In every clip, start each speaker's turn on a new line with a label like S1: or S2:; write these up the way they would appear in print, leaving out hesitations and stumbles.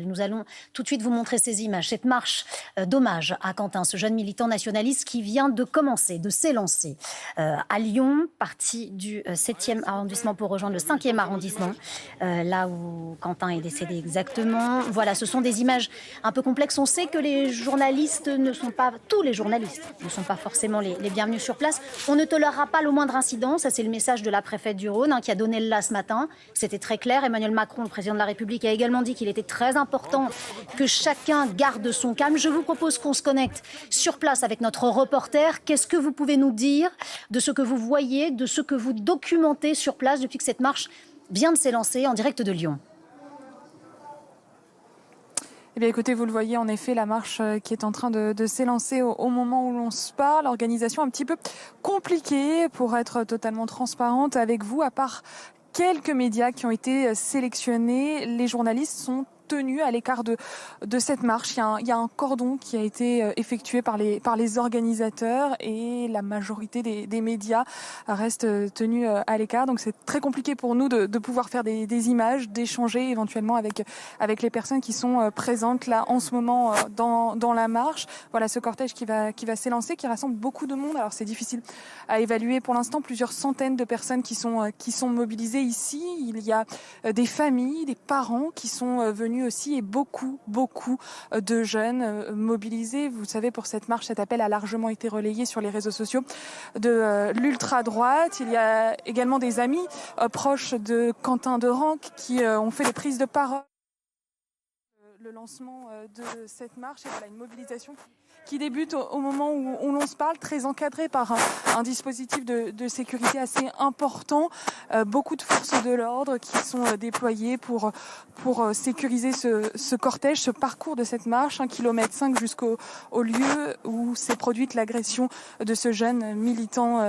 S1: Nous allons tout de suite vous montrer ces images, cette marche d'hommage à Quentin, ce jeune militant nationaliste qui vient de commencer, de s'élancer à Lyon, parti du 7e arrondissement pour rejoindre le 5e arrondissement, là où Quentin est décédé exactement. Voilà, ce sont des images un peu complexes. On sait que les journalistes ne sont pas, tous les journalistes ne sont pas forcément les bienvenus sur place. On ne tolérera pas le moindre incident, ça c'est le message de la préfète du Rhône qui a donné le là ce matin. C'était très clair. Emmanuel Macron, le président de la République, a également dit qu'il était très important que chacun garde son calme. Je vous propose qu'on se connecte sur place avec notre reporter. Qu'est-ce que vous pouvez nous dire de ce que vous voyez, de ce que vous documentez sur place depuis que cette marche vient de s'élancer en direct de Lyon?
S2: Eh bien, écoutez, vous le voyez, en effet, la marche qui est en train de s'élancer au moment où l'on se parle. Organisation un petit peu compliquée pour être totalement transparente avec vous, à part quelques médias qui ont été sélectionnés. Les journalistes sont tenus à l'écart de cette marche. Il y a un cordon qui a été effectué par les organisateurs et la majorité des médias restent tenus à l'écart. Donc c'est très compliqué pour nous de pouvoir faire des images, d'échanger éventuellement avec les personnes qui sont présentes là en ce moment dans la marche. Voilà ce cortège qui va s'élancer, qui rassemble beaucoup de monde. Alors c'est difficile à évaluer pour l'instant, plusieurs centaines de personnes qui sont mobilisées ici. Il y a des familles, des parents qui sont venus aussi et beaucoup de jeunes mobilisés. Vous savez, pour cette marche, cet appel a largement été relayé sur les réseaux sociaux de l'ultra-droite. Il y a également des amis proches de Quentin Derenque qui ont fait des prises de parole. Le lancement de cette marche et voilà une mobilisation qui débute au moment où l'on se parle, très encadrée par un dispositif de sécurité assez important. Beaucoup de forces de l'ordre qui sont déployées pour sécuriser ce cortège, ce parcours de cette marche, 1,5 km jusqu'au lieu où s'est produite l'agression de ce jeune militant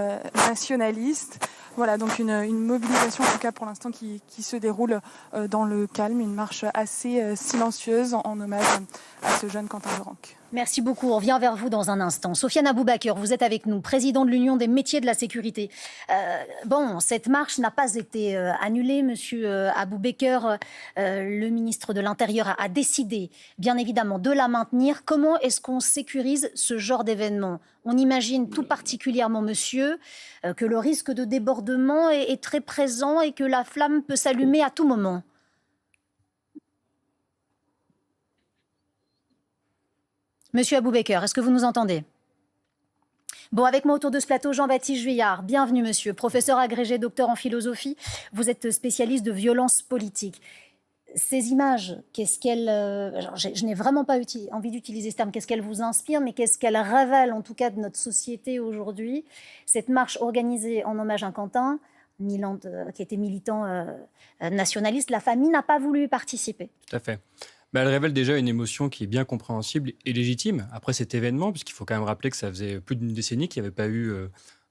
S2: nationaliste. Voilà, donc une mobilisation en tout cas pour l'instant qui se déroule dans le calme, une marche assez silencieuse en hommage à ce jeune Quentin Derenque.
S1: Merci beaucoup. On revient vers vous dans un instant. Sofiane Aboubaker, vous êtes avec nous, président de l'Union des métiers de la sécurité. Cette marche n'a pas été annulée, monsieur Aboubaker. Le ministre de l'Intérieur a décidé, bien évidemment, de la maintenir. Comment est-ce qu'on sécurise ce genre d'événement? On imagine tout particulièrement, monsieur, que le risque de débordement est très présent et que la flamme peut s'allumer à tout moment. Monsieur Aboubaker, est-ce que vous nous entendez? Bon, avec moi autour de ce plateau, Jean-Baptiste Juillard. Bienvenue, monsieur. Professeur agrégé, docteur en philosophie. Vous êtes spécialiste de violences politiques. Ces images, qu'est-ce qu'elles... je n'ai vraiment pas envie d'utiliser ce terme. Qu'est-ce qu'elles vous inspirent, mais qu'est-ce qu'elles révèlent, en tout cas, de notre société aujourd'hui? Cette marche organisée en hommage à Quentin, qui était militant nationaliste, la famille n'a pas voulu y participer.
S3: Tout à fait. Elle révèle déjà une émotion qui est bien compréhensible et légitime après cet événement, puisqu'il faut quand même rappeler que ça faisait plus d'une décennie qu'il n'y avait pas eu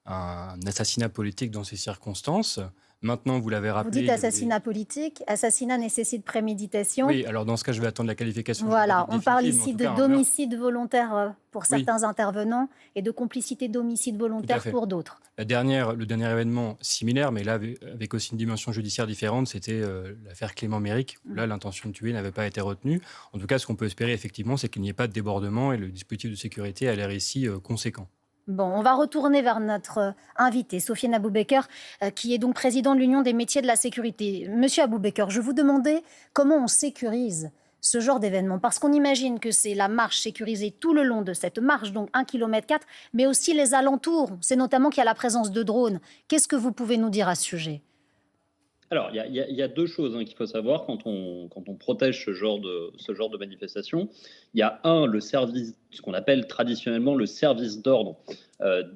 S3: un assassinat politique dans ces circonstances. Maintenant, vous l'avez rappelé...
S1: Vous dites assassinat politique, assassinat nécessite préméditation.
S3: Oui, alors dans ce cas, je vais attendre la qualification.
S1: Voilà, on parle ici de d'homicide volontaire pour certains intervenants et de complicité d'homicide volontaire pour d'autres.
S3: Le dernier événement similaire, mais là avec aussi une dimension judiciaire différente, c'était l'affaire Clément Méric, où là l'intention de tuer n'avait pas été retenue. En tout cas, ce qu'on peut espérer effectivement, c'est qu'il n'y ait pas de débordement et le dispositif de sécurité a l'air ici conséquent.
S1: Bon, on va retourner vers notre invité, Sofiane Aboubaker, qui est donc président de l'Union des métiers de la sécurité. Monsieur Aboubaker, je vous demandais comment on sécurise ce genre d'événement, parce qu'on imagine que c'est la marche sécurisée tout le long de cette marche, donc 1,4 km, mais aussi les alentours. C'est notamment qu'il y a la présence de drones. Qu'est-ce que vous pouvez nous dire à ce sujet ?
S4: Alors, il y a deux choses qu'il faut savoir quand on protège ce genre de manifestation. Il y a le service, ce qu'on appelle traditionnellement le service d'ordre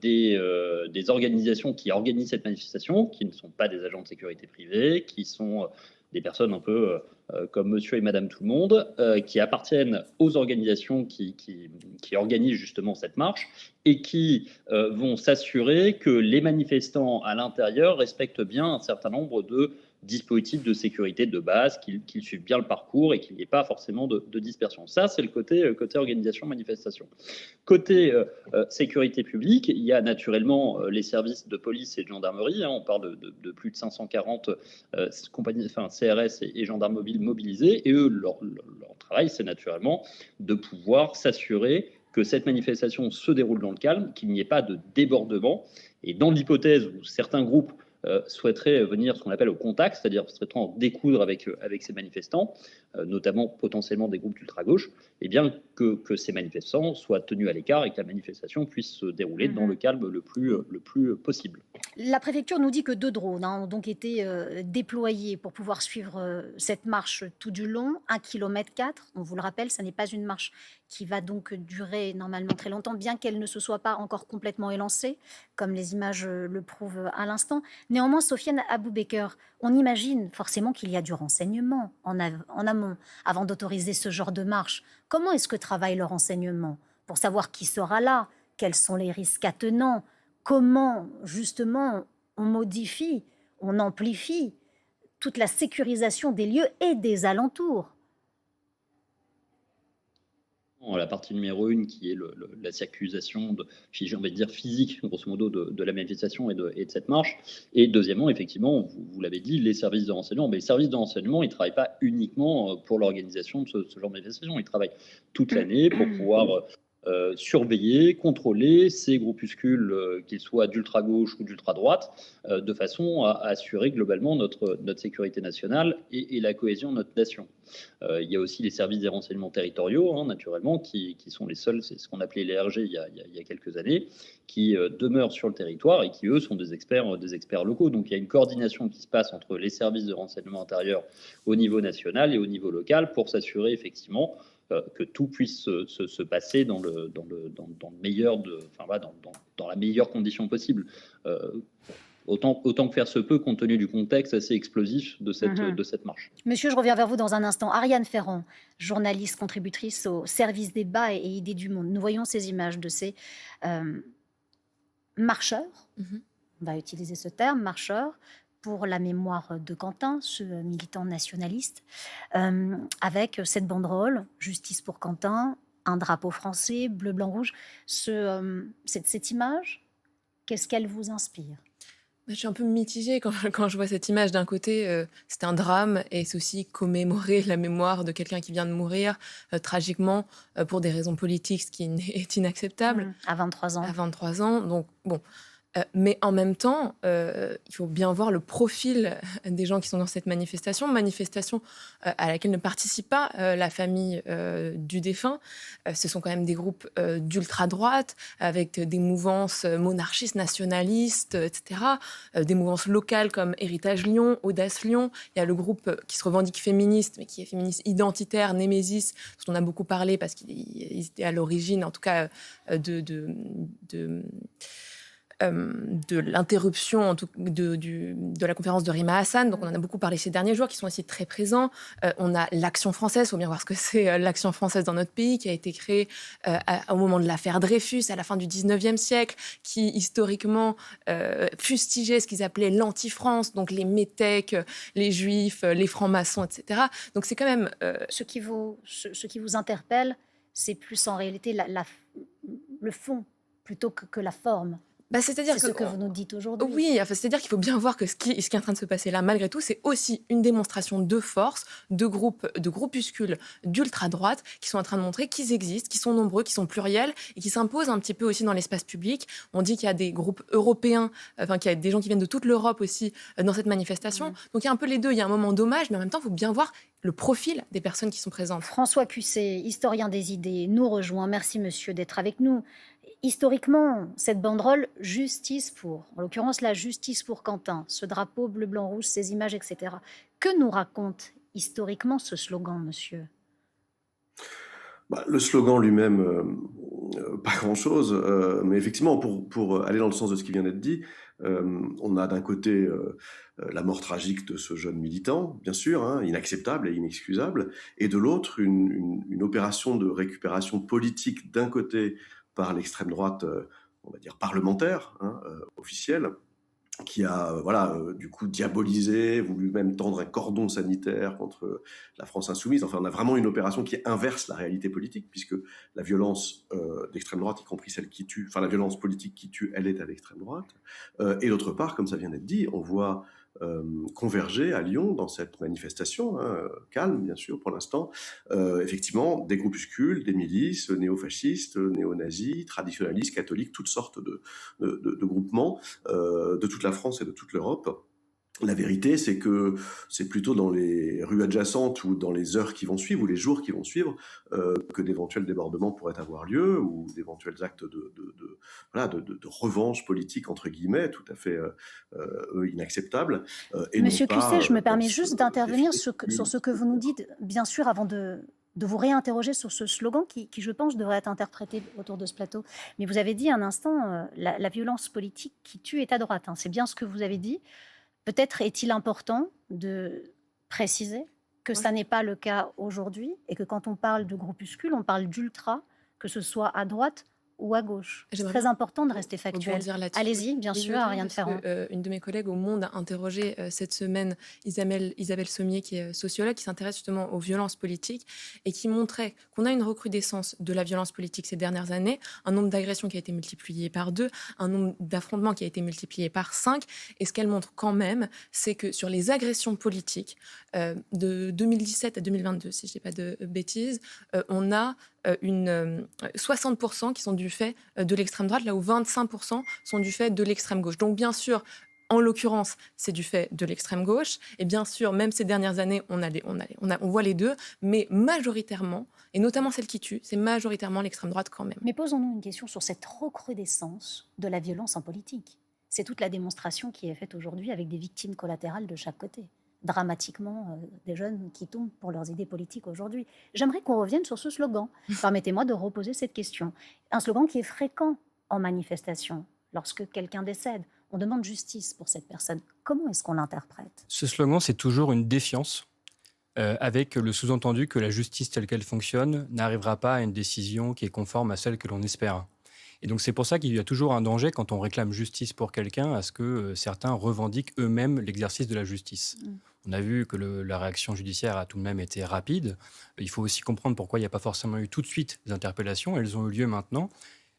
S4: des organisations qui organisent cette manifestation, qui ne sont pas des agents de sécurité privés, qui sont des personnes un peu comme monsieur et madame tout le monde, qui appartiennent aux organisations qui organisent justement cette marche et qui vont s'assurer que les manifestants à l'intérieur respectent bien un certain nombre de dispositif de sécurité de base, qu'ils suivent bien le parcours et qu'il n'y ait pas forcément de dispersion. Ça, c'est le côté organisation, manifestation. Côté sécurité publique, il y a naturellement les services de police et de gendarmerie. On parle de plus de 540 compagnies, CRS et gendarmes mobiles mobilisés. Et eux, leur travail, c'est naturellement de pouvoir s'assurer que cette manifestation se déroule dans le calme, qu'il n'y ait pas de débordement. Et dans l'hypothèse où certains groupes souhaiteraient venir ce qu'on appelle au contact, c'est-à-dire souhaiteraient en découdre avec ces manifestants, notamment potentiellement des groupes d'ultra-gauche, eh bien que ces manifestants soient tenus à l'écart et que la manifestation puisse se dérouler dans le calme le plus possible.
S1: La préfecture nous dit que 2 drones ont donc été déployés pour pouvoir suivre cette marche tout du long, 1,4 km. On vous le rappelle, ça n'est pas une marche qui va donc durer normalement très longtemps, bien qu'elle ne se soit pas encore complètement élancée, comme les images le prouvent à l'instant. Néanmoins, Sofiane Aboubeker, on imagine forcément qu'il y a du renseignement en amont avant d'autoriser ce genre de marche. Comment est-ce que travaille le renseignement pour savoir qui sera là, quels sont les risques attenants, comment justement on modifie, on amplifie toute la sécurisation des lieux et des alentours?
S4: La partie numéro 1 qui est la circulation j'ai envie de dire physique, grosso modo, de la manifestation et de cette marche. Et deuxièmement, effectivement, vous l'avez dit, les services de renseignement. Mais les services de renseignement, ils ne travaillent pas uniquement pour l'organisation de ce genre de manifestation. Ils travaillent toute l'année pour pouvoir surveiller, contrôler ces groupuscules, qu'ils soient d'ultra-gauche ou d'ultra-droite, de façon à assurer globalement notre sécurité nationale et la cohésion de notre nation. Il y a aussi les services des renseignements territoriaux, naturellement, qui sont les seuls, c'est ce qu'on appelait les RG il y a quelques années, qui demeurent sur le territoire et qui, eux, sont des experts locaux. Donc il y a une coordination qui se passe entre les services de renseignement intérieur au niveau national et au niveau local pour s'assurer effectivement que tout puisse se passer dans le meilleur dans la meilleure condition possible. Autant que faire se peut, compte tenu du contexte assez explosif de cette marche.
S1: Monsieur, je reviens vers vous dans un instant. Ariane Ferrand, journaliste, contributrice au service débat et idées du monde. Nous voyons ces images de ces marcheurs, on va utiliser ce terme, marcheurs, pour la mémoire de Quentin, ce militant nationaliste, avec cette banderole « Justice pour Quentin », un drapeau français, bleu, blanc, rouge. Cette image, qu'est-ce qu'elle vous inspire ?
S5: Je suis un peu mitigée quand je vois cette image. D'un côté, c'est un drame et c'est aussi commémorer la mémoire de quelqu'un qui vient de mourir tragiquement pour des raisons politiques, ce qui est inacceptable.
S1: À 23 ans.
S5: À 23 ans, donc bon. Mais en même temps, il faut bien voir le profil des gens qui sont dans cette manifestation à laquelle ne participe pas la famille du défunt. Ce sont quand même des groupes d'ultra-droite, avec des mouvances monarchistes, nationalistes, etc. Des mouvances locales comme Héritage Lyon, Audace Lyon. Il y a le groupe qui se revendique féministe, mais qui est féministe identitaire, Némésis, dont on a beaucoup parlé parce qu'ils étaient à l'origine, en tout cas, de l'interruption de la conférence de Rima Hassan. Donc on en a beaucoup parlé ces derniers jours, qui sont aussi très présents. On a l'Action française, il faut bien voir ce que c'est l'Action française dans notre pays, qui a été créée au moment de l'affaire Dreyfus, à la fin du 19e siècle, qui historiquement fustigeait ce qu'ils appelaient l'anti-France, donc les métèques, les juifs, les francs-maçons, etc. Donc c'est quand même...
S1: Ce qui vous interpelle, c'est plus en réalité le fond plutôt que la forme.
S5: C'est-à-dire
S1: c'est ce que vous nous dites aujourd'hui.
S5: Oui, c'est-à-dire qu'il faut bien voir que ce qui est en train de se passer là, malgré tout, c'est aussi une démonstration de force, de groupuscules d'ultra-droite qui sont en train de montrer qu'ils existent, qu'ils sont nombreux, qu'ils sont pluriels et qui s'imposent un petit peu aussi dans l'espace public. On dit qu'il y a des groupes européens, qu'il y a des gens qui viennent de toute l'Europe aussi dans cette manifestation. Donc il y a un peu les deux. Il y a un moment d'hommage, mais en même temps, il faut bien voir le profil des personnes qui sont présentes.
S1: François Cusset, historien des idées, nous rejoint. Merci, monsieur, d'être avec nous. Historiquement, cette banderole « Justice pour », en l'occurrence la justice pour Quentin, ce drapeau bleu, blanc, rouge, ces images, etc. Que nous raconte historiquement ce slogan, monsieur ?
S6: Le slogan lui-même, pas grand-chose, mais effectivement, pour aller dans le sens de ce qui vient d'être dit, on a d'un côté la mort tragique de ce jeune militant, bien sûr, inacceptable et inexcusable, et de l'autre, une opération de récupération politique d'un côté par l'extrême droite, on va dire parlementaire, officielle, qui a du coup diabolisé, voulu même tendre un cordon sanitaire contre la France insoumise. Enfin, on a vraiment une opération qui inverse la réalité politique, puisque la violence d'extrême droite, y compris celle qui tue, enfin la violence politique qui tue, elle est à l'extrême droite. Et d'autre part, comme ça vient d'être dit, on voit converger à Lyon dans cette manifestation, calme bien sûr pour l'instant, effectivement des groupuscules, des milices néofascistes, néo-nazis, traditionnalistes, catholiques, toutes sortes de groupements de toute la France et de toute l'Europe. La vérité, c'est que c'est plutôt dans les rues adjacentes ou dans les heures qui vont suivre ou les jours qui vont suivre que d'éventuels débordements pourraient avoir lieu ou d'éventuels actes de revanche politique, entre guillemets, tout à fait inacceptables. Et
S1: Monsieur
S6: non pas
S1: Cusset, je me
S6: dans
S1: permets
S6: ce
S1: juste d'intervenir
S6: défilé
S1: sur ce que vous nous dites, bien sûr, avant de vous réinterroger sur ce slogan qui, je pense, devrait être interprété autour de ce plateau. Mais vous avez dit un instant, la violence politique qui tue est à droite. Hein. C'est bien ce que vous avez dit. Peut-être est-il important de préciser que ça n'est pas le cas aujourd'hui et que quand on parle de groupuscule, on parle d'ultra, que ce soit à droite ou à gauche. C'est très important de rester factuel. Allez-y, bien sûr, Ariane Ferrand.
S5: Une de mes collègues au Monde a interrogé cette semaine Isabelle Sommier, qui est sociologue, qui s'intéresse justement aux violences politiques et qui montrait qu'on a une recrudescence de la violence politique ces dernières années, un nombre d'agressions qui a été multiplié par 2, un nombre d'affrontements qui a été multiplié par 5. Et ce qu'elle montre quand même, c'est que sur les agressions politiques, de 2017 à 2022, si je ne dis pas de bêtises, on a 60% qui sont du fait de l'extrême droite, là où 25% sont du fait de l'extrême gauche. Donc bien sûr, en l'occurrence, c'est du fait de l'extrême gauche. Et bien sûr, même ces dernières années, on voit les deux, mais majoritairement, et notamment celle qui tue, c'est majoritairement l'extrême droite quand même.
S1: Mais posons-nous une question sur cette recrudescence de la violence en politique. C'est toute la démonstration qui est faite aujourd'hui avec des victimes collatérales de chaque côté. Dramatiquement des jeunes qui tombent pour leurs idées politiques aujourd'hui. J'aimerais qu'on revienne sur ce slogan. Permettez-moi de reposer cette question. Un slogan qui est fréquent en manifestation. Lorsque quelqu'un décède, on demande justice pour cette personne. Comment est-ce qu'on l'interprète ?
S3: Ce slogan, c'est toujours une défiance, avec le sous-entendu que la justice telle qu'elle fonctionne n'arrivera pas à une décision qui est conforme à celle que l'on espère. Et donc c'est pour ça qu'il y a toujours un danger quand on réclame justice pour quelqu'un, à ce que certains revendiquent eux-mêmes l'exercice de la justice. On a vu que la réaction judiciaire a tout de même été rapide. Il faut aussi comprendre pourquoi il n'y a pas forcément eu tout de suite des interpellations. Elles ont eu lieu maintenant.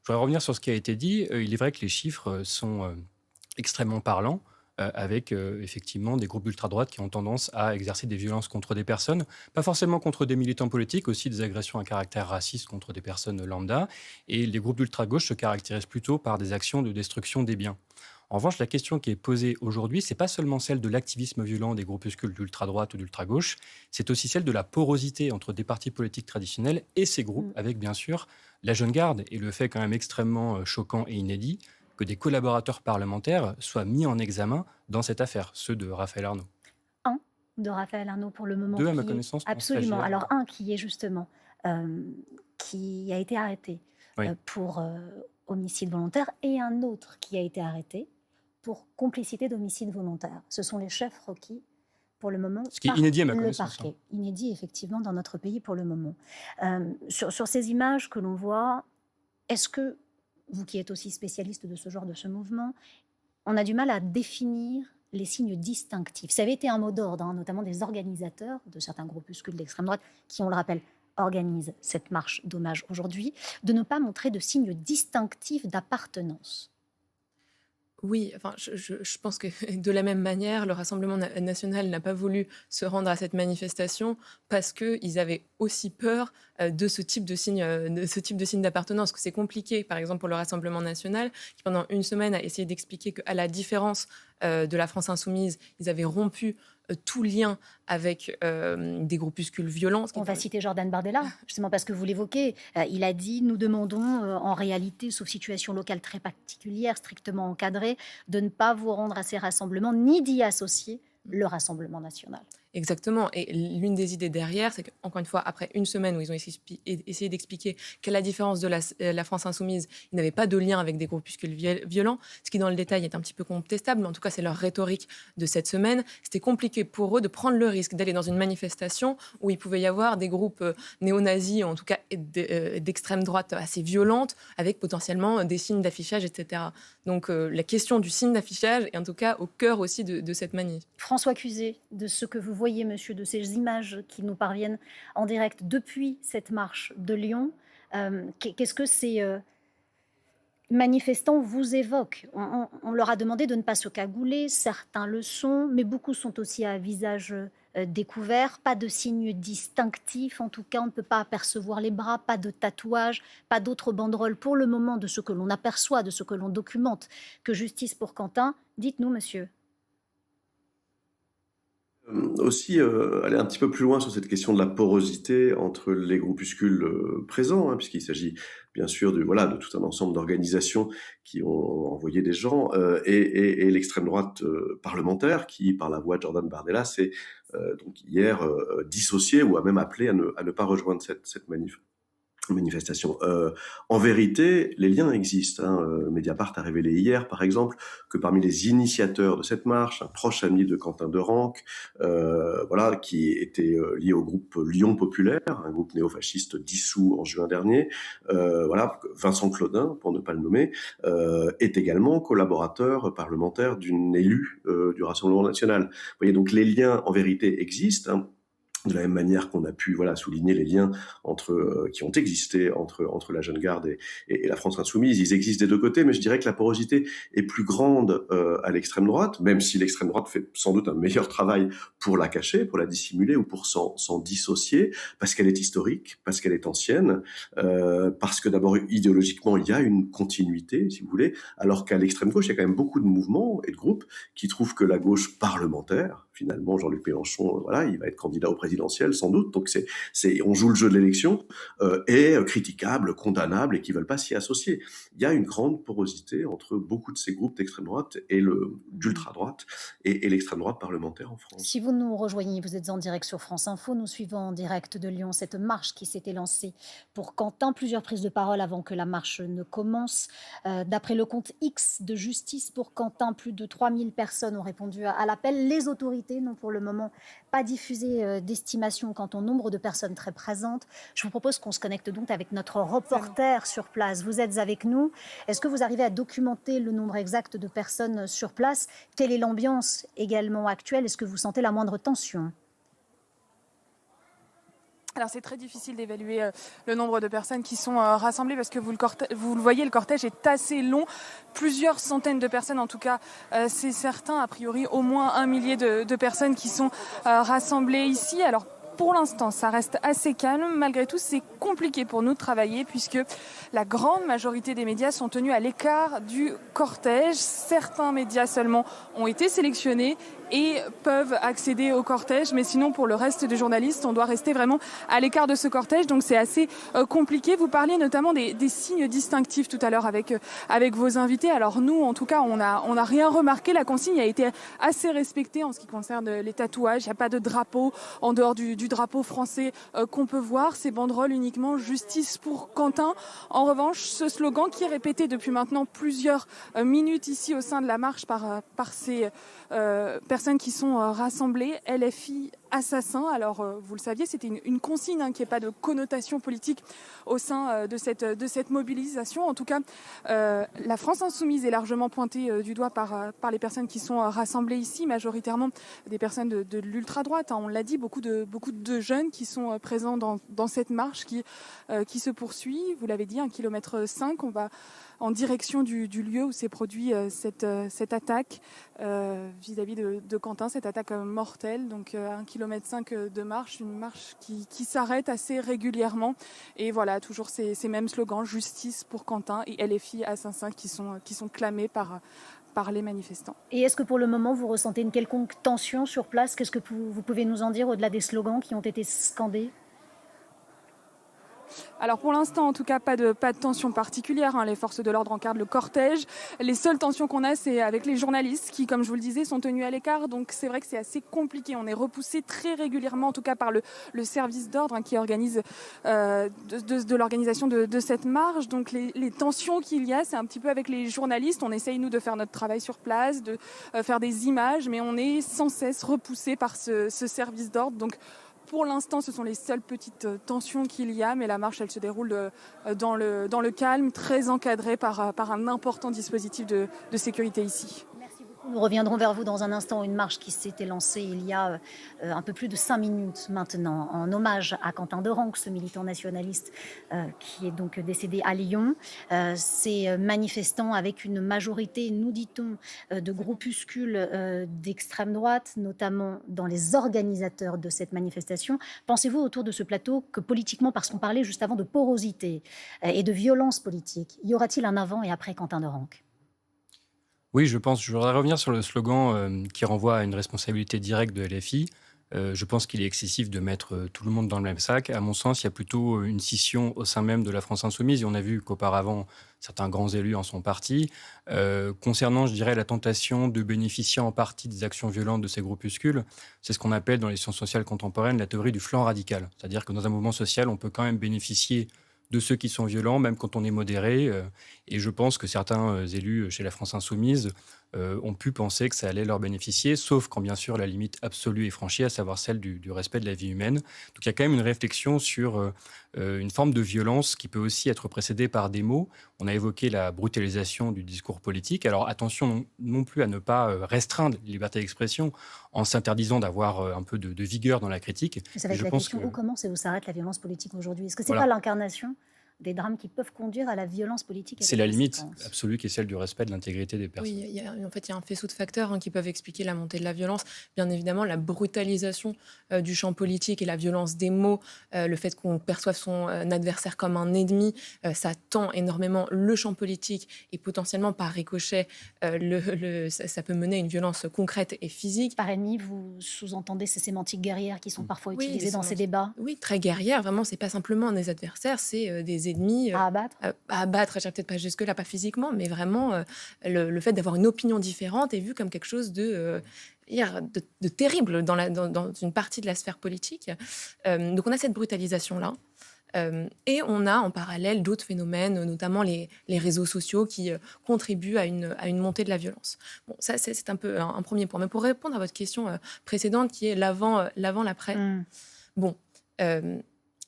S3: Je voudrais revenir sur ce qui a été dit. Il est vrai que les chiffres sont extrêmement parlants, avec effectivement des groupes d'ultra-droite qui ont tendance à exercer des violences contre des personnes, pas forcément contre des militants politiques, aussi des agressions à caractère raciste contre des personnes lambda. Et les groupes d'ultra-gauche se caractérisent plutôt par des actions de destruction des biens. En revanche, la question qui est posée aujourd'hui, c'est pas seulement celle de l'activisme violent des groupuscules d'ultra-droite ou d'ultra-gauche, c'est aussi celle de la porosité entre des partis politiques traditionnels et ces groupes, avec bien sûr la jeune garde, et le fait quand même extrêmement choquant et inédit que des collaborateurs parlementaires soient mis en examen dans cette affaire, ceux de Raphaël Arnaud.
S1: Un de Raphaël Arnaud pour le moment.
S3: Deux à ma connaissance.
S1: Absolument. Alors un qui est justement, qui a été arrêté pour homicide volontaire et un autre qui a été arrêté pour complicité d'homicide volontaire. Ce sont les chefs requis pour le moment.
S3: Ce qui est inédit à ma
S1: le
S3: connaissance.
S1: parquet. Inédit effectivement dans notre pays pour le moment. Sur ces images que l'on voit, est-ce que, vous qui êtes aussi spécialiste de ce mouvement, on a du mal à définir les signes distinctifs. Ça avait été un mot d'ordre, notamment des organisateurs de certains groupuscules d'extrême droite qui, on le rappelle, organisent cette marche d'hommage aujourd'hui, de ne pas montrer de signes distinctifs d'appartenance.
S5: Oui, enfin, je pense que de la même manière, le Rassemblement national n'a pas voulu se rendre à cette manifestation parce qu'ils avaient aussi peur de ce type de signe d'appartenance, que c'est compliqué, par exemple pour le Rassemblement national, qui pendant une semaine a essayé d'expliquer qu'à la différence de la France insoumise, ils avaient rompu tout lien avec des groupuscules violents.
S1: On va citer Jordan Bardella, justement parce que vous l'évoquez. Il a dit « Nous demandons en réalité, sauf situation locale très particulière, strictement encadrée, de ne pas vous rendre à ces rassemblements, ni d'y associer le Rassemblement national. »
S5: Exactement. Et l'une des idées derrière, c'est qu'encore une fois, après une semaine où ils ont essayé d'expliquer qu'à la différence de la France insoumise, ils n'avaient pas de lien avec des groupuscules violents, ce qui dans le détail est un petit peu contestable, mais en tout cas c'est leur rhétorique de cette semaine. C'était compliqué pour eux de prendre le risque d'aller dans une manifestation où il pouvait y avoir des groupes néo-nazis, ou en tout cas d'extrême droite assez violentes, avec potentiellement des signes d'affichage, etc. Donc la question du signe d'affichage est en tout cas au cœur aussi de cette manif.
S1: François Cluzet, de ce que vous voyez, monsieur, de ces images qui nous parviennent en direct depuis cette marche de Lyon, qu'est-ce que ces manifestants vous évoquent? On leur a demandé de ne pas se cagouler, certains le sont, mais beaucoup sont aussi à visage découvert, pas de signes distinctifs, en tout cas on ne peut pas apercevoir les bras, pas de tatouages, pas d'autres banderoles pour le moment de ce que l'on aperçoit, de ce que l'on documente, que Justice pour Quentin. Dites-nous, monsieur.
S6: Aussi, aller un petit peu plus loin sur cette question de la porosité entre les groupuscules présents, hein, puisqu'il s'agit bien sûr de tout un ensemble d'organisations qui ont envoyé des gens, et l'extrême droite parlementaire qui, par la voix de Jordan Bardella, s'est donc hier dissocié ou a même appelé à ne pas rejoindre cette manifestation. En vérité, les liens existent. Mediapart a révélé hier, par exemple, que parmi les initiateurs de cette marche, un proche ami de Quentin Derenque, qui était lié au groupe Lyon Populaire, un groupe néofasciste dissous en juin dernier, Vincent Claudin, pour ne pas le nommer, est également collaborateur parlementaire d'une élue du Rassemblement national. Vous voyez, donc les liens, en vérité, existent. De la même manière qu'on a pu souligner les liens qui ont existé entre la Jeune Garde et la France insoumise. Ils existent des deux côtés, mais je dirais que la porosité est plus grande à l'extrême droite, même si l'extrême droite fait sans doute un meilleur travail pour la cacher, pour la dissimuler ou pour s'en dissocier, parce qu'elle est historique, parce qu'elle est ancienne, parce que d'abord idéologiquement il y a une continuité, si vous voulez, alors qu'à l'extrême gauche il y a quand même beaucoup de mouvements et de groupes qui trouvent que la gauche parlementaire, finalement Jean-Luc Mélenchon, il va être candidat au présidentiel sans doute, donc on joue le jeu de l'élection, est critiquable, condamnable et qui veulent pas s'y associer. Il y a une grande porosité entre beaucoup de ces groupes d'extrême droite et d'ultra droite et l'extrême droite parlementaire en France.
S1: Si vous nous rejoignez, vous êtes en direct sur France Info, nous suivons en direct de Lyon cette marche qui s'était lancée pour Quentin, plusieurs prises de parole avant que la marche ne commence. D'après le compte X de Justice pour Quentin, plus de 3000 personnes ont répondu à l'appel. Les autorités n'ont pour le moment pas diffusé d'estimation quant au nombre de personnes très présentes. Je vous propose qu'on se connecte donc avec notre reporter sur place. Vous êtes avec nous. Est-ce que vous arrivez à documenter le nombre exact de personnes sur place? Quelle est l'ambiance également actuelle? Est-ce que vous sentez la moindre tension?
S2: Alors c'est très difficile d'évaluer le nombre de personnes qui sont rassemblées parce que vous le voyez, le cortège est assez long, plusieurs centaines de personnes en tout cas, c'est certain, a priori au moins 1 millier de personnes qui sont rassemblées ici. Alors pour l'instant, ça reste assez calme. Malgré tout, c'est compliqué pour nous de travailler puisque la grande majorité des médias sont tenus à l'écart du cortège. Certains médias seulement ont été sélectionnés et peuvent accéder au cortège. Mais sinon, pour le reste des journalistes, on doit rester vraiment à l'écart de ce cortège. Donc c'est assez compliqué. Vous parliez notamment des signes distinctifs tout à l'heure avec vos invités. Alors nous, en tout cas, on n'a rien remarqué. La consigne a été assez respectée en ce qui concerne les tatouages. Il n'y a pas de drapeau en dehors du drapeau français qu'on peut voir. Ces banderoles uniquement Justice pour Quentin. En revanche, ce slogan qui est répété depuis maintenant plusieurs minutes ici au sein de la marche par ces personnes qui sont rassemblées, LFI assassin. Alors, vous le saviez, c'était une consigne qui n'ait pas de connotation politique au sein de cette mobilisation. En tout cas, la France insoumise est largement pointée du doigt par les personnes qui sont rassemblées ici, majoritairement des personnes de l'ultra-droite. On l'a dit, beaucoup de jeunes qui sont présents dans cette marche qui se poursuit. Vous l'avez dit, 1,5 km. On va en direction du lieu où s'est produit cette attaque vis-à-vis de Quentin, cette attaque mortelle. Donc 1,5 km de marche, une marche qui s'arrête assez régulièrement. Et voilà, toujours ces mêmes slogans, Justice pour Quentin et LFI assassin qui sont clamés par les manifestants.
S1: Et est-ce que pour le moment, vous ressentez une quelconque tension sur place? Qu'est-ce que vous pouvez nous en dire au-delà des slogans qui ont été scandés?
S2: Alors pour l'instant, en tout cas, pas de tension particulière. Les forces de l'ordre encadrent le cortège. Les seules tensions qu'on a, c'est avec les journalistes qui, comme je vous le disais, sont tenus à l'écart. Donc c'est vrai que c'est assez compliqué. On est repoussé très régulièrement, en tout cas par le service d'ordre qui organise de l'organisation de cette marche. Donc les tensions qu'il y a, c'est un petit peu avec les journalistes. On essaye, nous, de faire notre travail sur place, de faire des images, mais on est sans cesse repoussé par ce service d'ordre. Donc pour l'instant, ce sont les seules petites tensions qu'il y a, mais la marche, elle se déroule dans le calme, très encadrée par un important dispositif de sécurité ici.
S1: Nous reviendrons vers vous dans un instant. Une marche qui s'était lancée il y a un peu plus de 5 minutes maintenant, en hommage à Quentin Derenc, ce militant nationaliste qui est donc décédé à Lyon. Ces manifestants avec une majorité, nous dit-on, de groupuscules d'extrême droite, notamment dans les organisateurs de cette manifestation. Pensez-vous autour de ce plateau que politiquement, parce qu'on parlait juste avant de porosité et de violence politique, y aura-t-il un avant et après Quentin Derenc ?
S3: Oui, je pense. Je voudrais revenir sur le slogan qui renvoie à une responsabilité directe de LFI. Je pense qu'il est excessif de mettre tout le monde dans le même sac. À mon sens, il y a plutôt une scission au sein même de la France insoumise. Et on a vu qu'auparavant, certains grands élus en sont partis. Concernant, je dirais, la tentation de bénéficier en partie des actions violentes de ces groupuscules, c'est ce qu'on appelle dans les sciences sociales contemporaines la théorie du flanc radical. C'est-à-dire que dans un mouvement social, on peut quand même bénéficier de ceux qui sont violents, même quand on est modéré. Et je pense que certains élus chez la France insoumise ont pu penser que ça allait leur bénéficier, sauf quand, bien sûr, la limite absolue est franchie, à savoir celle du respect de la vie humaine. Donc il y a quand même une réflexion sur une forme de violence qui peut aussi être précédée par des mots. On a évoqué la brutalisation du discours politique. Alors attention non plus à ne pas restreindre la liberté d'expression en s'interdisant d'avoir un peu de vigueur dans la critique.
S1: Ça va être la question, où commence et où s'arrête la violence politique aujourd'hui ? Est-ce que ce n'est pas l'incarnation des drames qui peuvent conduire à la violence politique?
S3: C'est la limite absolue qui est celle du respect de l'intégrité des personnes.
S5: Oui, il y a un faisceau de facteurs qui peuvent expliquer la montée de la violence. Bien évidemment, la brutalisation du champ politique et la violence des mots, le fait qu'on perçoive son adversaire comme un ennemi, ça tend énormément le champ politique et potentiellement par ricochet, ça peut mener à une violence concrète et physique.
S1: Par ennemi, vous sous-entendez ces sémantiques guerrières qui sont parfois utilisées dans ces débats?
S5: Oui, très guerrières. Vraiment, c'est pas simplement des adversaires, c'est des ennemis
S1: à abattre.
S5: À abattre, je dirais peut-être pas jusque-là, pas physiquement, mais vraiment le fait d'avoir une opinion différente est vu comme quelque chose de terrible dans une partie de la sphère politique. Donc on a cette brutalisation-là. Et on a en parallèle d'autres phénomènes, notamment les réseaux sociaux qui contribuent à une montée de la violence. Bon, ça, c'est un peu un premier point. Mais pour répondre à votre question précédente, qui est l'avant, l'après, bon...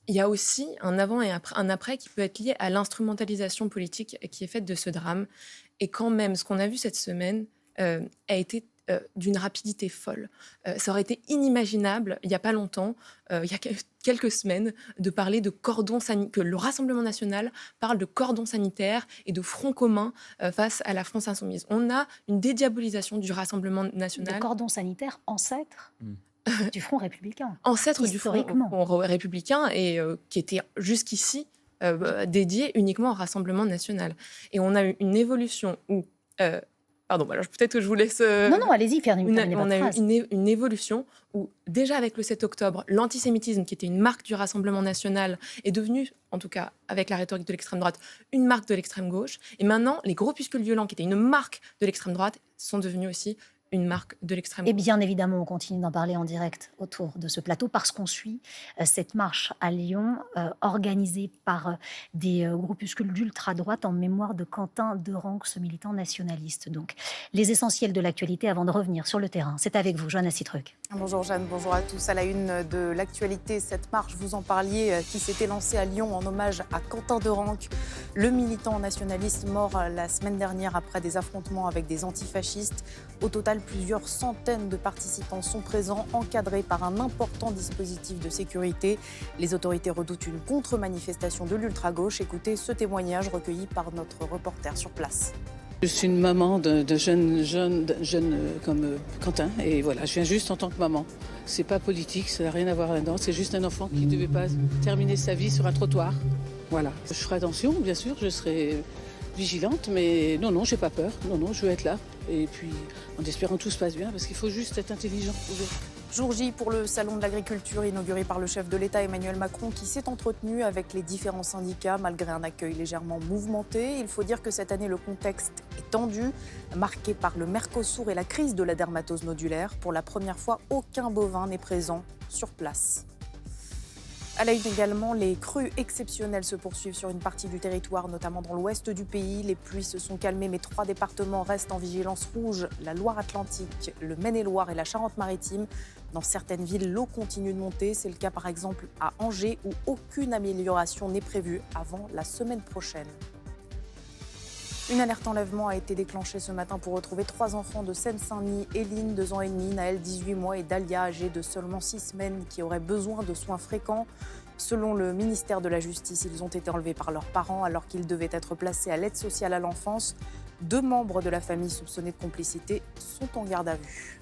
S5: il y a aussi un avant et un après qui peut être lié à l'instrumentalisation politique qui est faite de ce drame. Et quand même, ce qu'on a vu cette semaine a été d'une rapidité folle. Ça aurait été inimaginable, il n'y a pas longtemps, il y a quelques semaines, de parler de cordon sanitaire, que le Rassemblement national parle de cordon sanitaire et de front commun face à la France insoumise. On a une dédiabolisation du Rassemblement national.
S1: Le cordon sanitaire, ancêtre du Front républicain.
S5: Ancêtre du Front républicain et qui était jusqu'ici dédié uniquement au Rassemblement national. Et on a eu une évolution où... pardon, alors peut-être que je vous laisse...
S1: Non, allez-y, terminez
S5: on
S1: votre
S5: a
S1: phrase.
S5: eu une évolution où, déjà avec le 7 octobre, l'antisémitisme, qui était une marque du Rassemblement national, est devenu, en tout cas avec la rhétorique de l'extrême droite, une marque de l'extrême gauche. Et maintenant, les groupuscules violents, qui étaient une marque de l'extrême droite, sont devenus aussi une marque de l'extrême gauche.
S1: Et bien évidemment, on continue d'en parler en direct autour de ce plateau parce qu'on suit cette marche à Lyon organisée par des groupuscules d'ultra-droite en mémoire de Quentin Derenc, ce militant nationaliste. Donc, les essentiels de l'actualité avant de revenir sur le terrain. C'est avec vous, Johanna Sittruck.
S7: Bonjour Jeanne, bonjour à tous. À la une de l'actualité, cette marche, vous en parliez, qui s'était lancée à Lyon en hommage à Quentin Derenc, le militant nationaliste mort la semaine dernière après des affrontements avec des antifascistes. Au total, plusieurs centaines de participants sont présents, encadrés par un important dispositif de sécurité. Les autorités redoutent une contre-manifestation de l'ultra-gauche. Écoutez ce témoignage recueilli par notre reporter sur place.
S8: Je suis une maman de jeunes comme Quentin et voilà, je viens juste en tant que maman. C'est pas politique, ça n'a rien à voir là-dedans, c'est juste un enfant qui ne devait pas terminer sa vie sur un trottoir. Voilà. Je ferai attention, bien sûr, je serai vigilante, mais non, j'ai pas peur. Non, je veux être là. Et puis, en espérant que tout se passe bien, parce qu'il faut juste être intelligent.
S7: Jour J pour le salon de l'agriculture inauguré par le chef de l'État Emmanuel Macron qui s'est entretenu avec les différents syndicats malgré un accueil légèrement mouvementé. Il faut dire que cette année le contexte est tendu, marqué par le Mercosur et la crise de la dermatose nodulaire. Pour la première fois, aucun bovin n'est présent sur place. À la une également, les crues exceptionnelles se poursuivent sur une partie du territoire, notamment dans l'ouest du pays. Les pluies se sont calmées, mais 3 départements restent en vigilance rouge. La Loire-Atlantique, le Maine-et-Loire et la Charente-Maritime. Dans certaines villes, l'eau continue de monter. C'est le cas par exemple à Angers, où aucune amélioration n'est prévue avant la semaine prochaine. Une alerte enlèvement a été déclenchée ce matin pour retrouver 3 enfants de Seine-Saint-Denis, Éline, 2 ans et demi, Naël, 18 mois et Dalia, âgée de seulement 6 semaines, qui auraient besoin de soins fréquents. Selon le ministère de la Justice, ils ont été enlevés par leurs parents alors qu'ils devaient être placés à l'aide sociale à l'enfance. 2 membres de la famille soupçonnés de complicité sont en garde à vue.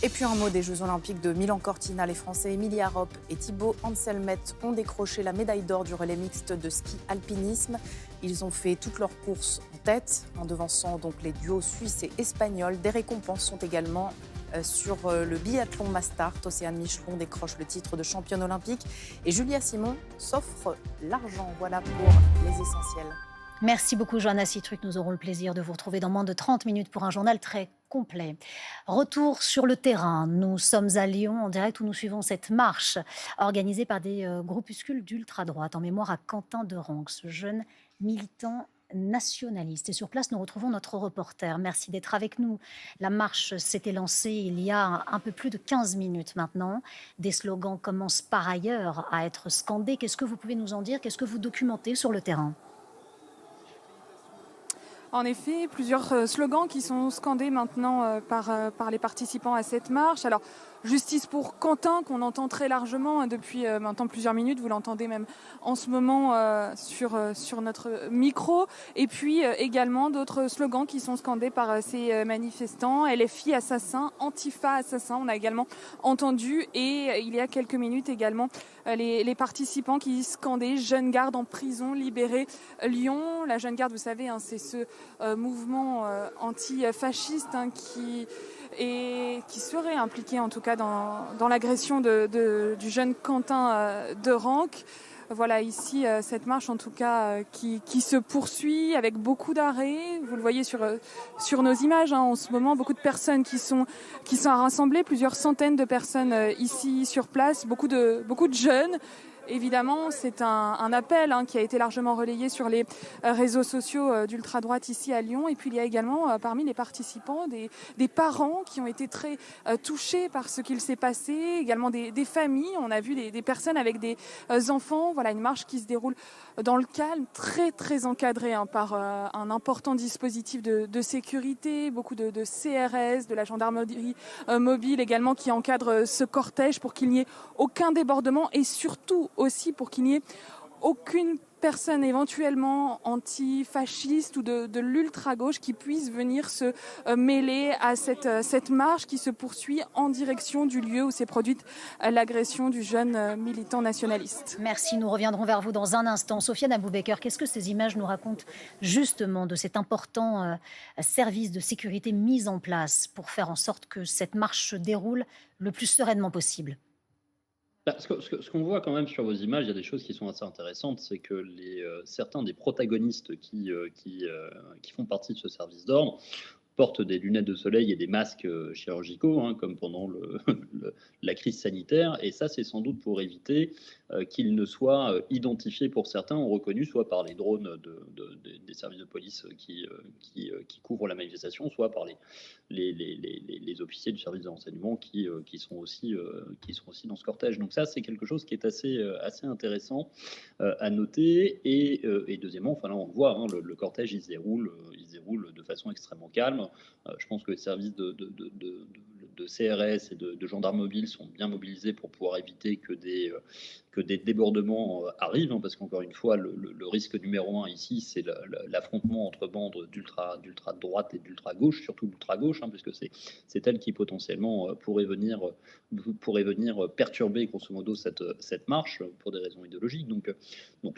S7: Et puis un mot des Jeux Olympiques de Milan-Cortina. Les Français Emilie Harop et Thibaut Anselmet ont décroché la médaille d'or du relais mixte de ski alpinisme. Ils ont fait toutes leurs courses en tête, en devançant donc les duos suisses et espagnols. Des récompenses sont également sur le biathlon Mastart. Océane Michelon décroche le titre de championne olympique et Julia Simon s'offre l'argent. Voilà pour les essentiels.
S1: Merci beaucoup, Johanna Citruc. Nous aurons le plaisir de vous retrouver dans moins de 30 minutes pour un journal très complet. Retour sur le terrain. Nous sommes à Lyon, en direct, où nous suivons cette marche organisée par des groupuscules d'ultra-droite, en mémoire à Quentin Derengue, ce jeune militant nationaliste. Et sur place, nous retrouvons notre reporter. Merci d'être avec nous. La marche s'était lancée il y a un peu plus de 15 minutes maintenant. Des slogans commencent par ailleurs à être scandés. Qu'est-ce que vous pouvez nous en dire? Qu'est-ce que vous documentez sur le terrain?
S2: En effet, plusieurs slogans qui sont scandés maintenant par les participants à cette marche. Alors, justice pour Quentin, qu'on entend très largement depuis maintenant plusieurs minutes. Vous l'entendez même en ce moment sur notre micro. Et puis également d'autres slogans qui sont scandés par ces manifestants. LFI assassin, Antifa assassin. On a également entendu. Et il y a quelques minutes également les participants qui scandaient Jeune Garde en prison, libérée Lyon. La Jeune Garde, vous savez, c'est ce mouvement antifasciste qui serait impliqué en tout cas dans l'agression du jeune Quentin Derengue. Voilà ici cette marche en tout cas qui se poursuit avec beaucoup d'arrêts. Vous le voyez sur nos images en ce moment, beaucoup de personnes qui sont rassemblées, plusieurs centaines de personnes ici sur place, beaucoup de jeunes. Évidemment, c'est un appel qui a été largement relayé sur les réseaux sociaux d'ultra-droite ici à Lyon. Et puis, il y a également parmi les participants des parents qui ont été très touchés par ce qu'il s'est passé, également des familles. On a vu des personnes avec des enfants. Voilà, une marche qui se déroule dans le calme, très, très encadrée par un important dispositif de sécurité, beaucoup de CRS, de la gendarmerie mobile également qui encadre ce cortège pour qu'il n'y ait aucun débordement et surtout aussi pour qu'il n'y ait aucune personne éventuellement antifasciste ou de l'ultra-gauche qui puisse venir se mêler à cette marche qui se poursuit en direction du lieu où s'est produite l'agression du jeune militant nationaliste.
S1: Merci, nous reviendrons vers vous dans un instant. Sofiane Aboubaker, qu'est-ce que ces images nous racontent justement de cet important service de sécurité mis en place pour faire en sorte que cette marche se déroule le plus sereinement possible?
S4: Ce qu'on voit quand même sur vos images, il y a des choses qui sont assez intéressantes, c'est que certains des protagonistes qui font partie de ce service d'ordre portent des lunettes de soleil et des masques chirurgicaux, comme pendant la crise sanitaire. Et ça, c'est sans doute pour éviter qu'ils ne soient identifiés pour certains ou reconnus, soit par les drones des services de police qui couvrent la manifestation, soit par les officiers du service de renseignement qui seront aussi dans ce cortège. Donc ça, c'est quelque chose qui est assez intéressant à noter. Et deuxièmement, là, on le voit, le cortège, il se déroule de façon extrêmement calme. Je pense que les services de CRS et de gendarmes mobiles sont bien mobilisés pour pouvoir éviter que des débordements arrivent, parce qu'encore une fois, le risque numéro 1 ici, c'est l'affrontement entre bandes d'ultra droite et d'ultra gauche, surtout d'ultra gauche, puisque c'est elle qui potentiellement pourrait venir perturber grosso modo cette marche pour des raisons idéologiques. Donc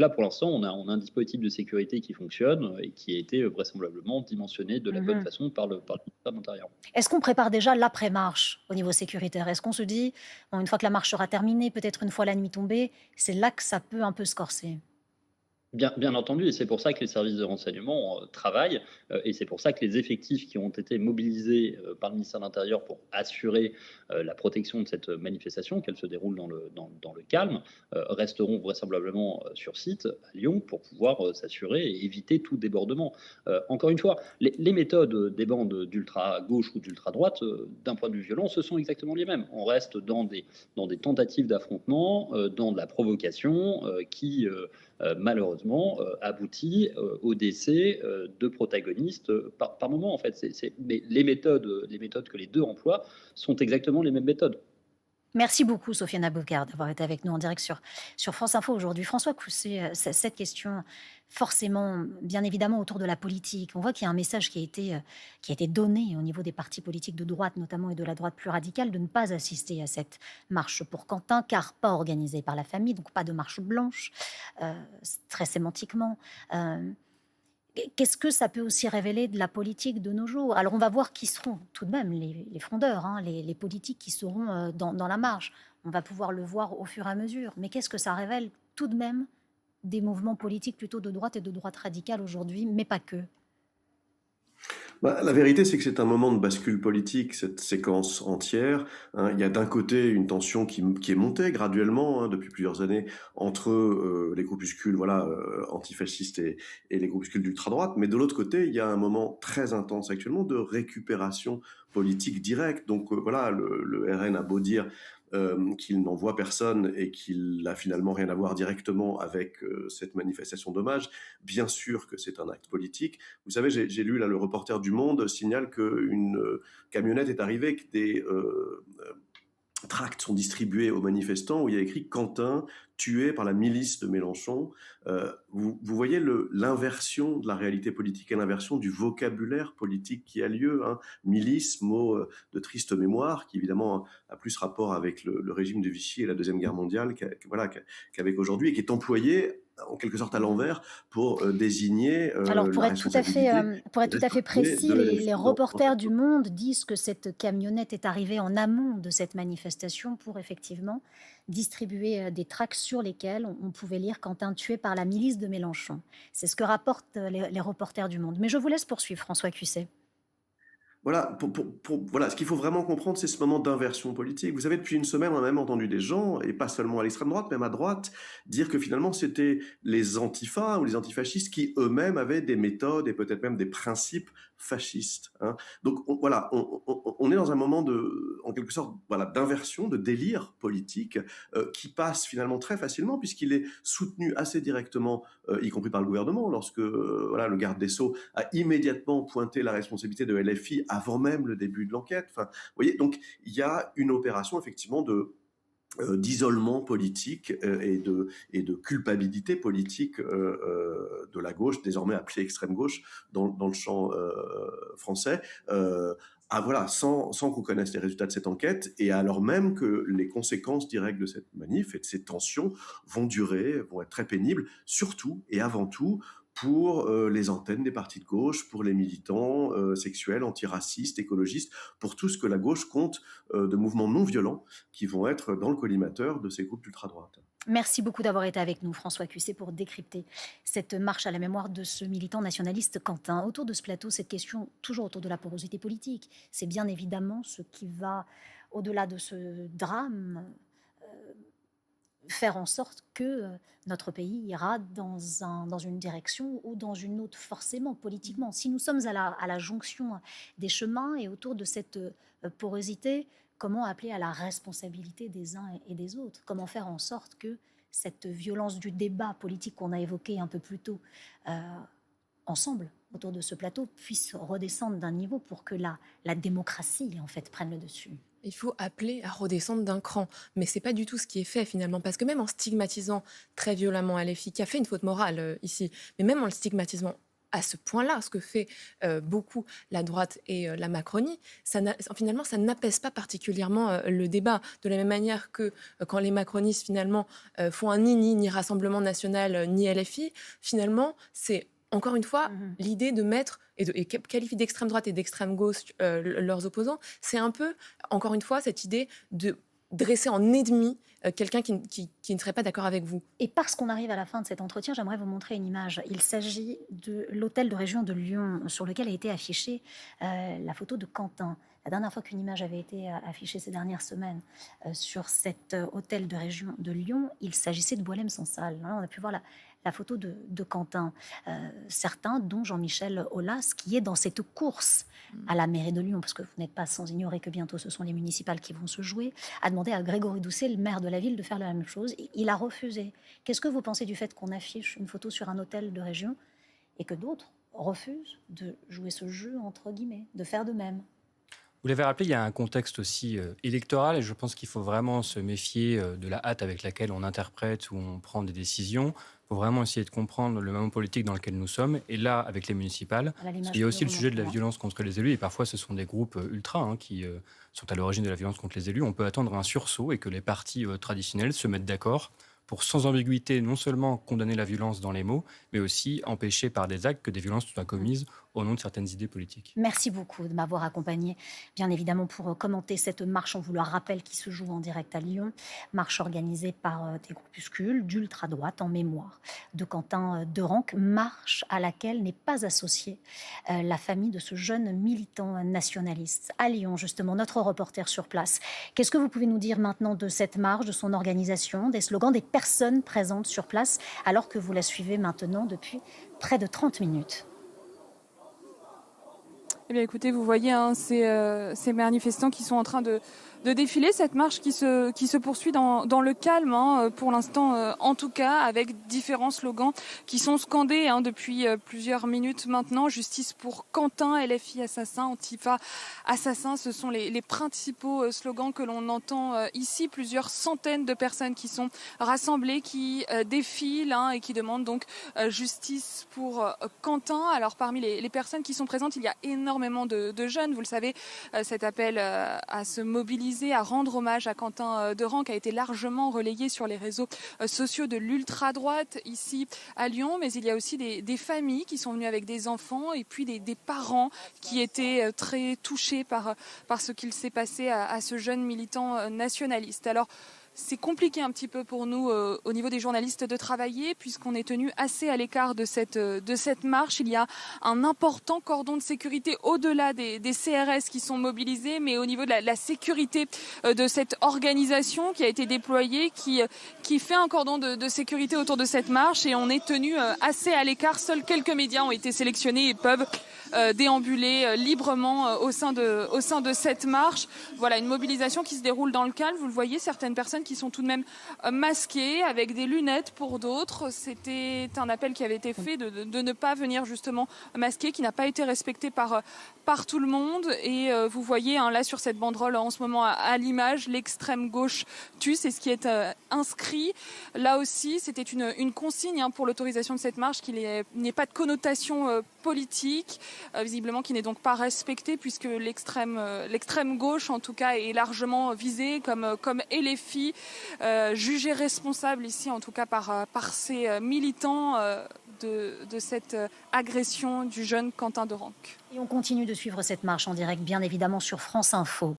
S4: là, pour l'instant, on a un dispositif de sécurité qui fonctionne et qui a été vraisemblablement dimensionné de la bonne façon par le ministère de l'Intérieur.
S1: Est-ce qu'on prépare déjà l'après-marche marche au niveau sécuritaire? Est-ce qu'on se dit, bon, une fois que la marche sera terminée, peut-être une fois la nuit tombée, c'est là que ça peut un peu se corser?
S4: Bien entendu, et c'est pour ça que les services de renseignement travaillent, et c'est pour ça que les effectifs qui ont été mobilisés par le ministère de l'Intérieur pour assurer la protection de cette manifestation, qu'elle se déroule dans le calme, resteront vraisemblablement sur site à Lyon pour pouvoir s'assurer et éviter tout débordement. Encore une fois, les méthodes des bandes d'ultra-gauche ou d'ultra-droite, d'un point de vue violent, ce sont exactement les mêmes. On reste dans des tentatives d'affrontement, dans de la provocation qui malheureusement, aboutit au décès de protagonistes par moment. En fait, mais les méthodes que les deux emploient sont exactement les mêmes méthodes.
S1: Merci beaucoup, Sofiane Abouhar, d'avoir été avec nous en direct sur France Info aujourd'hui. François Cousset, cette question, forcément, bien évidemment, autour de la politique. On voit qu'il y a un message qui a été donné au niveau des partis politiques de droite, notamment, et de la droite plus radicale, de ne pas assister à cette marche pour Quentin, car pas organisée par la famille, donc pas de marche blanche, très sémantiquement. Qu'est-ce que ça peut aussi révéler de la politique de nos jours? Alors on va voir qui seront tout de même les frondeurs, hein, les politiques qui seront dans la marche. On va pouvoir le voir au fur et à mesure. Mais qu'est-ce que ça révèle tout de même des mouvements politiques plutôt de droite et de droite radicale aujourd'hui, mais pas que?
S6: La vérité, c'est que c'est un moment de bascule politique, cette séquence entière, hein. Il y a d'un côté une tension qui est montée graduellement, hein, depuis plusieurs années entre les groupuscules antifascistes et les groupuscules d'ultra-droite, mais de l'autre côté, il y a un moment très intense actuellement de récupération politique directe. Donc le RN a beau dire qu'il n'en voit personne et qu'il n'a finalement rien à voir directement avec cette manifestation d'hommage. Bien sûr que c'est un acte politique. Vous savez, j'ai lu là, le reporter du Monde signale qu'une camionnette est arrivée avec des tracts sont distribués aux manifestants où il y a écrit Quentin tué par la milice de Mélenchon. Vous voyez l'inversion de la réalité politique et l'inversion du vocabulaire politique qui a lieu, hein. Milice, mot de triste mémoire, qui évidemment a plus rapport avec le régime de Vichy et la Deuxième Guerre mondiale qu'avec aujourd'hui, et qui est employé en quelque sorte à l'envers pour désigner
S1: Alors, pour
S6: la
S1: être tout à fait précis, les reporters du Monde disent que cette camionnette est arrivée en amont de cette manifestation pour effectivement distribuer des tracts sur lesquels on pouvait lire Quentin tué par la milice de Mélenchon. C'est ce que rapportent les reporters du Monde. Mais je vous laisse poursuivre, François Cuisset.
S6: Voilà, ce qu'il faut vraiment comprendre, c'est ce moment d'inversion politique. Vous savez, depuis une semaine, on a même entendu des gens, et pas seulement à l'extrême droite, même à droite, dire que finalement, c'était les antifas ou les antifascistes qui eux-mêmes avaient des méthodes et peut-être même des principes fascistes, hein. Donc on est dans un moment en quelque sorte, d'inversion, de délire politique qui passe finalement très facilement puisqu'il est soutenu assez directement, y compris par le gouvernement, lorsque le garde des Sceaux a immédiatement pointé la responsabilité de LFI avant même le début de l'enquête. Enfin, vous voyez, donc il y a une opération effectivement d'isolement politique et de culpabilité politique de la gauche, désormais appelée extrême gauche dans le champ français, sans qu'on connaisse les résultats de cette enquête, et alors même que les conséquences directes de cette manif et de ces tensions vont être très pénibles, surtout et avant tout pour les antennes des partis de gauche, pour les militants sexuels, antiracistes, écologistes, pour tout ce que la gauche compte de mouvements non violents qui vont être dans le collimateur de ces groupes d'ultra-droite.
S1: Merci beaucoup d'avoir été avec nous, François Cuisset, pour décrypter cette marche à la mémoire de ce militant nationaliste Quentin. Autour de ce plateau, cette question, toujours autour de la porosité politique, c'est bien évidemment ce qui va, au-delà de ce drame, faire en sorte que notre pays ira dans une direction ou dans une autre, forcément, politiquement. Si nous sommes à la jonction des chemins et autour de cette porosité, comment appeler à la responsabilité des uns et des autres? Comment faire en sorte que cette violence du débat politique qu'on a évoqué un peu plus tôt, ensemble, autour de ce plateau, puisse redescendre d'un niveau pour que la démocratie, en fait, prenne le dessus?
S5: Il faut appeler à redescendre d'un cran. Mais c'est pas du tout ce qui est fait finalement. Parce que même en stigmatisant très violemment LFI, qui a fait une faute morale ici, mais même en le stigmatisant à ce point-là, ce que fait beaucoup la droite et la Macronie, finalement, ça n'apaise pas particulièrement le débat. De la même manière que quand les macronistes, finalement, font un ni Rassemblement National, ni LFI, finalement, c'est encore une fois, l'idée de mettre et qualifier d'extrême droite et d'extrême gauche leurs opposants, c'est un peu, encore une fois, cette idée de dresser en ennemi quelqu'un qui ne serait pas d'accord avec vous.
S1: Et parce qu'on arrive à la fin de cet entretien, j'aimerais vous montrer une image. Il s'agit de l'hôtel de région de Lyon, sur lequel a été affichée la photo de Quentin. La dernière fois qu'une image avait été affichée ces dernières semaines sur cet hôtel de région de Lyon, il s'agissait de Boualem-Sansal. On a pu voir la photo de Quentin. Certains, dont Jean-Michel Aulas, qui est dans cette course à la mairie de Lyon, parce que vous n'êtes pas sans ignorer que bientôt ce sont les municipales qui vont se jouer, a demandé à Grégory Doucet, le maire de la ville, de faire la même chose. Il a refusé. Qu'est-ce que vous pensez du fait qu'on affiche une photo sur un hôtel de région et que d'autres refusent de jouer ce jeu, entre guillemets, de faire de même?
S3: Vous l'avez rappelé, il y a un contexte aussi électoral et je pense qu'il faut vraiment se méfier de la hâte avec laquelle on interprète ou on prend des décisions. Il faut vraiment essayer de comprendre le moment politique dans lequel nous sommes. Et là, avec les municipales, il y a aussi le sujet de la violence contre les élus. Et parfois, ce sont des groupes ultras qui sont à l'origine de la violence contre les élus. On peut attendre un sursaut et que les partis traditionnels se mettent d'accord pour sans ambiguïté non seulement condamner la violence dans les mots, mais aussi empêcher par des actes que des violences soient commises au nom de certaines idées politiques.
S1: Merci beaucoup de m'avoir accompagné, bien évidemment, pour commenter cette marche, on vous le rappelle, qui se joue en direct à Lyon. Marche organisée par des groupuscules d'ultra-droite en mémoire de Quentin Derenc. Marche à laquelle n'est pas associée la famille de ce jeune militant nationaliste. À Lyon, justement, notre reporter sur place. Qu'est-ce que vous pouvez nous dire maintenant de cette marche, de son organisation, des slogans, des personnes présentes sur place, alors que vous la suivez maintenant depuis près de 30 minutes?
S2: Eh bien, écoutez, vous voyez ces manifestants qui sont en train de défiler, cette marche qui se poursuit dans le calme, pour l'instant, en tout cas, avec différents slogans qui sont scandés depuis plusieurs minutes maintenant. Justice pour Quentin, LFI assassin, Antifa assassin, ce sont les principaux slogans que l'on entend ici. Plusieurs centaines de personnes qui sont rassemblées, qui défilent et qui demandent donc justice pour Quentin. Alors parmi les personnes qui sont présentes, il y a énormément de jeunes. Vous le savez, cet appel à se mobiliser, à rendre hommage à Quentin Derenc a été largement relayé sur les réseaux sociaux de l'ultra-droite ici à Lyon. Mais il y a aussi des familles qui sont venues avec des enfants et puis des parents qui étaient très touchés par ce qu'il s'est passé à ce jeune militant nationaliste. Alors, c'est compliqué un petit peu pour nous au niveau des journalistes de travailler puisqu'on est tenu assez à l'écart de cette marche. Il y a un important cordon de sécurité au-delà des CRS qui sont mobilisés, mais au niveau de la sécurité de cette organisation qui a été déployée, qui fait un cordon de sécurité autour de cette marche, et on est tenu assez à l'écart. Seuls quelques médias ont été sélectionnés et peuvent déambuler librement au sein de cette marche. Voilà, une mobilisation qui se déroule dans le calme. Vous le voyez, certaines personnes qui sont tout de même masquées avec des lunettes pour d'autres. C'était un appel qui avait été fait de ne pas venir justement masqué, qui n'a pas été respecté par tout le monde. Et vous voyez là sur cette banderole en ce moment à l'image, l'extrême gauche tue, c'est ce qui est inscrit. Là aussi, c'était une consigne pour l'autorisation de cette marche, qu'il n'y ait pas de connotation politique, visiblement qui n'est donc pas respectée puisque l'extrême gauche en tout cas est largement visée comme LFI, jugée responsable ici en tout cas par ces militants de cette agression du jeune Quentin Derenc.
S1: Et on continue de suivre cette marche en direct, bien évidemment, sur France Info.